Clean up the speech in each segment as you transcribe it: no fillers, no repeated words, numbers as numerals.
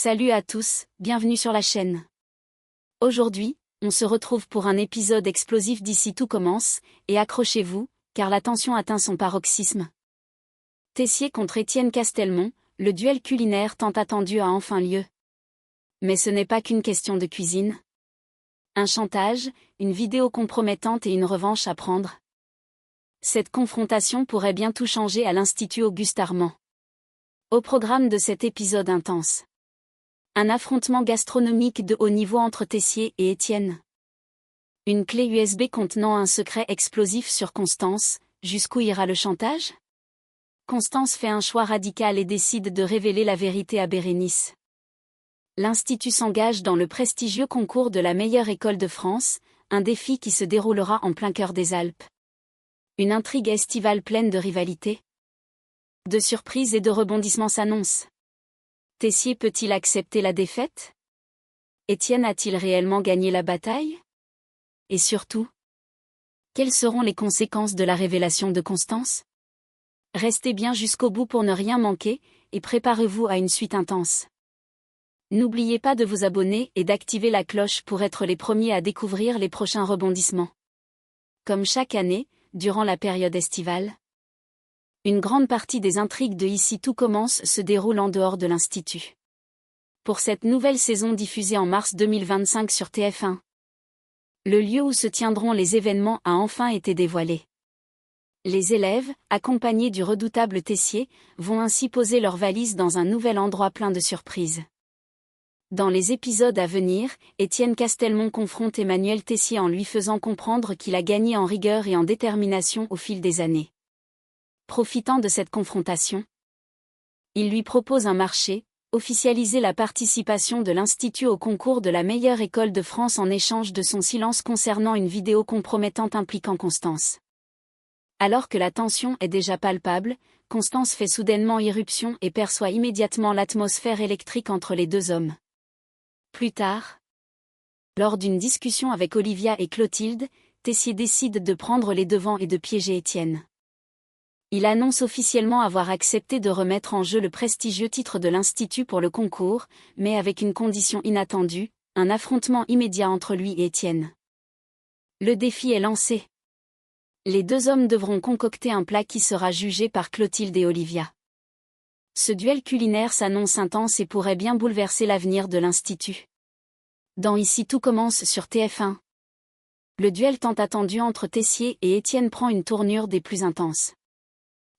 Salut à tous, bienvenue sur la chaîne. Aujourd'hui, on se retrouve pour un épisode explosif d'ici tout commence, et accrochez-vous, car la tension atteint son paroxysme. Tessier contre Étienne Castelmont, le duel culinaire tant attendu a enfin lieu. Mais ce n'est pas qu'une question de cuisine. Un chantage, une vidéo compromettante et une revanche à prendre. Cette confrontation pourrait bien tout changer à l'Institut Auguste Armand. Au programme de cet épisode intense. Un affrontement gastronomique de haut niveau entre Tessier et Étienne. Une clé USB contenant un secret explosif sur Constance, jusqu'où ira le chantage? Constance fait un choix radical et décide de révéler la vérité à Bérénice. L'Institut s'engage dans le prestigieux concours de la meilleure école de France, un défi qui se déroulera en plein cœur des Alpes. Une intrigue estivale pleine de rivalité, de surprises et de rebondissements s'annonce. Tessier peut-il accepter la défaite? Étienne a-t-il réellement gagné la bataille? Et surtout, quelles seront les conséquences de la révélation de Constance? Restez bien jusqu'au bout pour ne rien manquer, et préparez-vous à une suite intense. N'oubliez pas de vous abonner et d'activer la cloche pour être les premiers à découvrir les prochains rebondissements. Comme chaque année, durant la période estivale, une grande partie des intrigues de Ici tout commence se déroule en dehors de l'Institut. Pour cette nouvelle saison diffusée en mars 2025 sur TF1, le lieu où se tiendront les événements a enfin été dévoilé. Les élèves, accompagnés du redoutable Tessier, vont ainsi poser leurs valises dans un nouvel endroit plein de surprises. Dans les épisodes à venir, Étienne Castelmont confronte Emmanuel Tessier en lui faisant comprendre qu'il a gagné en rigueur et en détermination au fil des années. Profitant de cette confrontation, il lui propose un marché, officialiser la participation de l'Institut au concours de la meilleure école de France en échange de son silence concernant une vidéo compromettante impliquant Constance. Alors que la tension est déjà palpable, Constance fait soudainement irruption et perçoit immédiatement l'atmosphère électrique entre les deux hommes. Plus tard, lors d'une discussion avec Olivia et Clotilde, Tessier décide de prendre les devants et de piéger Étienne. Il annonce officiellement avoir accepté de remettre en jeu le prestigieux titre de l'Institut pour le concours, mais avec une condition inattendue, un affrontement immédiat entre lui et Étienne. Le défi est lancé. Les deux hommes devront concocter un plat qui sera jugé par Clotilde et Olivia. Ce duel culinaire s'annonce intense et pourrait bien bouleverser l'avenir de l'Institut. Dans Ici tout commence sur TF1. Le duel tant attendu entre Tessier et Étienne prend une tournure des plus intenses.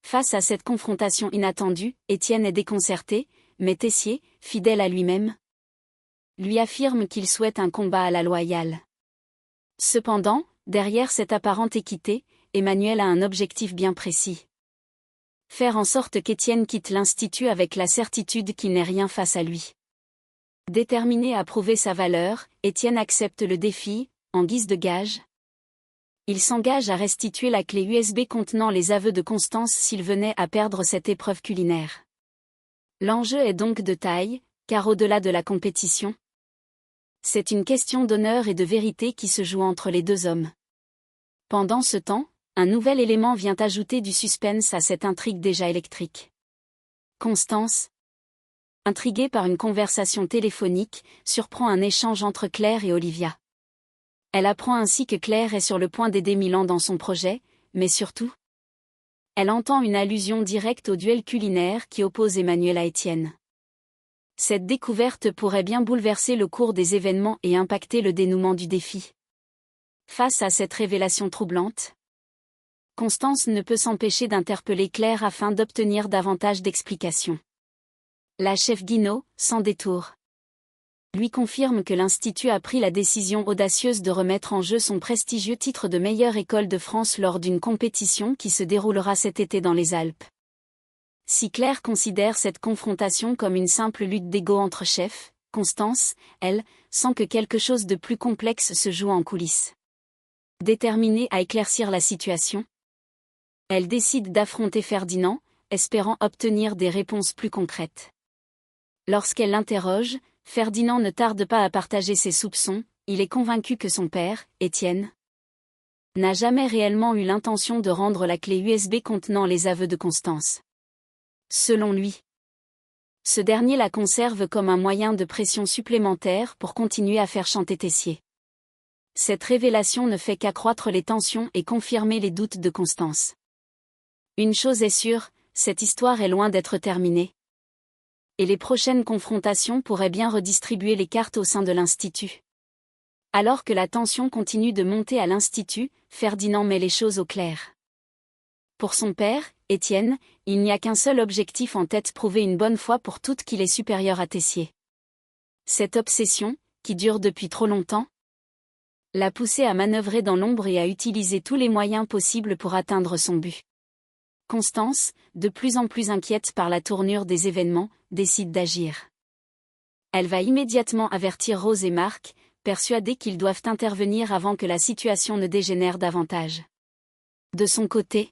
Face à cette confrontation inattendue, Étienne est déconcerté, mais Tessier, fidèle à lui-même, lui affirme qu'il souhaite un combat à la loyale. Cependant, derrière cette apparente équité, Emmanuel a un objectif bien précis. Faire en sorte qu'Étienne quitte l'Institut avec la certitude qu'il n'est rien face à lui. Déterminé à prouver sa valeur, Étienne accepte le défi, en guise de gage. Il s'engage à restituer la clé USB contenant les aveux de Constance s'il venait à perdre cette épreuve culinaire. L'enjeu est donc de taille, car au-delà de la compétition, c'est une question d'honneur et de vérité qui se joue entre les deux hommes. Pendant ce temps, un nouvel élément vient ajouter du suspense à cette intrigue déjà électrique. Constance, intriguée par une conversation téléphonique, surprend un échange entre Claire et Olivia. Elle apprend ainsi que Claire est sur le point d'aider Milan dans son projet, mais surtout, elle entend une allusion directe au duel culinaire qui oppose Emmanuel à Étienne. Cette découverte pourrait bien bouleverser le cours des événements et impacter le dénouement du défi. Face à cette révélation troublante, Constance ne peut s'empêcher d'interpeller Claire afin d'obtenir davantage d'explications. La chef Guinaud, sans détour, lui confirme que l'Institut a pris la décision audacieuse de remettre en jeu son prestigieux titre de meilleure école de France lors d'une compétition qui se déroulera cet été dans les Alpes. Si Claire considère cette confrontation comme une simple lutte d'ego entre chefs, Constance, elle, sent que quelque chose de plus complexe se joue en coulisses. Déterminée à éclaircir la situation, elle décide d'affronter Ferdinand, espérant obtenir des réponses plus concrètes. Lorsqu'elle l'interroge, Ferdinand ne tarde pas à partager ses soupçons, il est convaincu que son père, Étienne, n'a jamais réellement eu l'intention de rendre la clé USB contenant les aveux de Constance. Selon lui, Ce dernier la conserve comme un moyen de pression supplémentaire pour continuer à faire chanter Tessier. Cette révélation ne fait qu'accroître les tensions et confirmer les doutes de Constance. Une chose est sûre, cette histoire est loin d'être terminée. Et les prochaines confrontations pourraient bien redistribuer les cartes au sein de l'Institut. Alors que la tension continue de monter à l'Institut, Ferdinand met les choses au clair. Pour son père, Étienne, il n'y a qu'un seul objectif en tête: prouver une bonne fois pour toutes qu'il est supérieur à Tessier. Cette obsession, qui dure depuis trop longtemps, l'a poussé à manœuvrer dans l'ombre et à utiliser tous les moyens possibles pour atteindre son but. Constance, de plus en plus inquiète par la tournure des événements, décide d'agir. Elle va immédiatement avertir Rose et Marc, persuadée qu'ils doivent intervenir avant que la situation ne dégénère davantage. De son côté,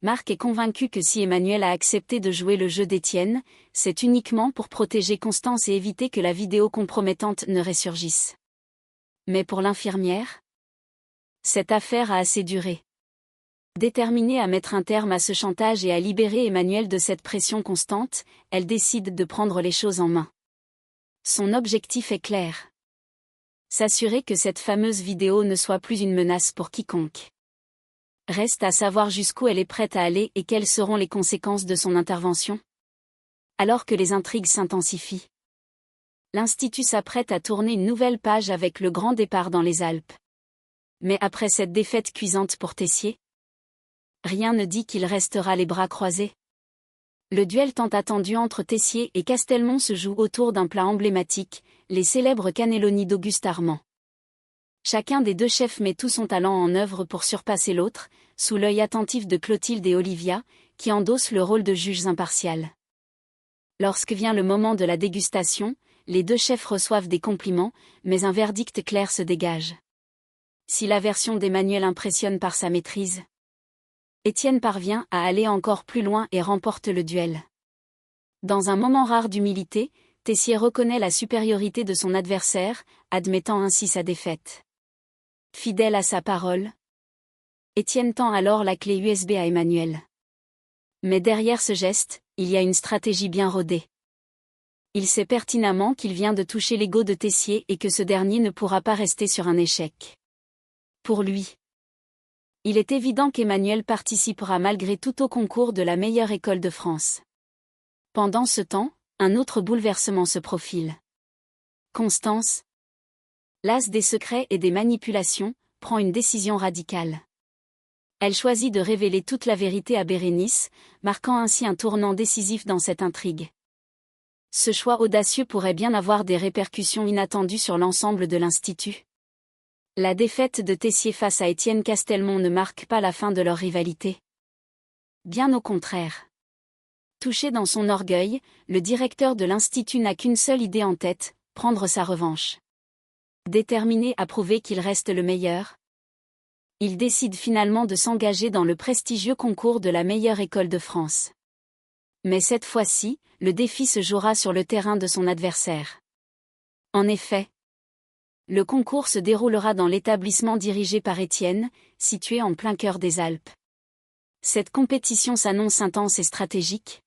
Marc est convaincu que si Emmanuel a accepté de jouer le jeu d'Étienne, c'est uniquement pour protéger Constance et éviter que la vidéo compromettante ne ressurgisse. Mais pour l'infirmière, cette affaire a assez duré. Déterminée à mettre un terme à ce chantage et à libérer Emmanuel de cette pression constante, elle décide de prendre les choses en main. Son objectif est clair. S'assurer que cette fameuse vidéo ne soit plus une menace pour quiconque. Reste à savoir jusqu'où elle est prête à aller et quelles seront les conséquences de son intervention. Alors que les intrigues s'intensifient, l'Institut s'apprête à tourner une nouvelle page avec le grand départ dans les Alpes. Mais après cette défaite cuisante pour Tessier, rien ne dit qu'il restera les bras croisés. Le duel tant attendu entre Tessier et Castelmont se joue autour d'un plat emblématique, les célèbres cannelloni d'Auguste Armand. Chacun des deux chefs met tout son talent en œuvre pour surpasser l'autre, sous l'œil attentif de Clotilde et Olivia, qui endossent le rôle de juges impartiales. Lorsque vient le moment de la dégustation, les deux chefs reçoivent des compliments, mais un verdict clair se dégage. Si la version d'Emmanuel impressionne par sa maîtrise, Étienne parvient à aller encore plus loin et remporte le duel. Dans un moment rare d'humilité, Tessier reconnaît la supériorité de son adversaire, admettant ainsi sa défaite. Fidèle à sa parole, Étienne tend alors la clé USB à Emmanuel. Mais derrière ce geste, il y a une stratégie bien rodée. Il sait pertinemment qu'il vient de toucher l'ego de Tessier et que ce dernier ne pourra pas rester sur un échec. Pour lui, il est évident qu'Emmanuel participera malgré tout au concours de la meilleure école de France. Pendant ce temps, un autre bouleversement se profile. Constance, l'as des secrets et des manipulations, prend une décision radicale. Elle choisit de révéler toute la vérité à Bérénice, marquant ainsi un tournant décisif dans cette intrigue. Ce choix audacieux pourrait bien avoir des répercussions inattendues sur l'ensemble de l'Institut. La défaite de Tessier face à Étienne Castelmont ne marque pas la fin de leur rivalité. Bien au contraire. Touché dans son orgueil, le directeur de l'Institut n'a qu'une seule idée en tête, prendre sa revanche. Déterminé à prouver qu'il reste le meilleur, il décide finalement de s'engager dans le prestigieux concours de la meilleure école de France. Mais cette fois-ci, le défi se jouera sur le terrain de son adversaire. En effet, le concours se déroulera dans l'établissement dirigé par Étienne, situé en plein cœur des Alpes. Cette compétition s'annonce intense et stratégique,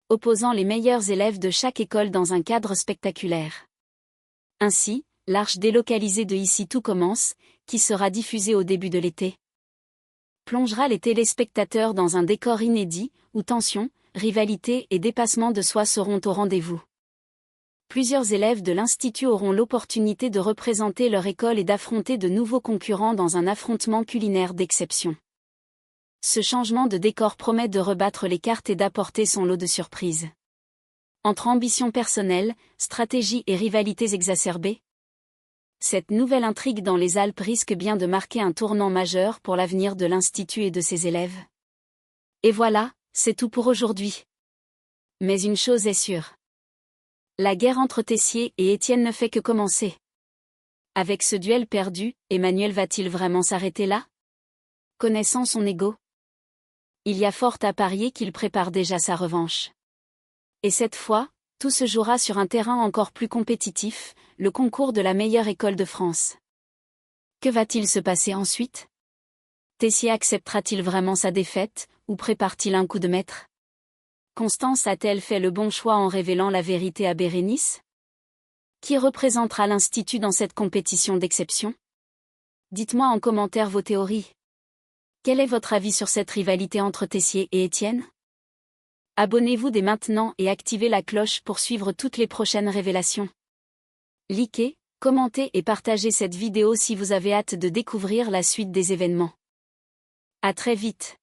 opposant les meilleurs élèves de chaque école dans un cadre spectaculaire. Ainsi, l'arche délocalisée de Ici tout commence, qui sera diffusée au début de l'été, plongera les téléspectateurs dans un décor inédit, où tension, rivalité et dépassement de soi seront au rendez-vous. Plusieurs élèves de l'Institut auront l'opportunité de représenter leur école et d'affronter de nouveaux concurrents dans un affrontement culinaire d'exception. Ce changement de décor promet de rebattre les cartes et d'apporter son lot de surprises. Entre ambition personnelle, stratégie et rivalités exacerbées, cette nouvelle intrigue dans les Alpes risque bien de marquer un tournant majeur pour l'avenir de l'Institut et de ses élèves. Et voilà, c'est tout pour aujourd'hui. Mais une chose est sûre. La guerre entre Tessier et Étienne ne fait que commencer. Avec ce duel perdu, Emmanuel va-t-il vraiment s'arrêter là? Connaissant son ego, il y a fort à parier qu'il prépare déjà sa revanche. Et cette fois, tout se jouera sur un terrain encore plus compétitif, le concours de la meilleure école de France. Que va-t-il se passer ensuite? Tessier acceptera-t-il vraiment sa défaite, ou prépare-t-il un coup de maître? Constance a-t-elle fait le bon choix en révélant la vérité à Bérénice? Qui représentera l'Institut dans cette compétition d'exception? Dites-moi en commentaire vos théories. Quel est votre avis sur cette rivalité entre Tessier et Étienne? Abonnez-vous dès maintenant et activez la cloche pour suivre toutes les prochaines révélations. Likez, commentez et partagez cette vidéo si vous avez hâte de découvrir la suite des événements. À très vite.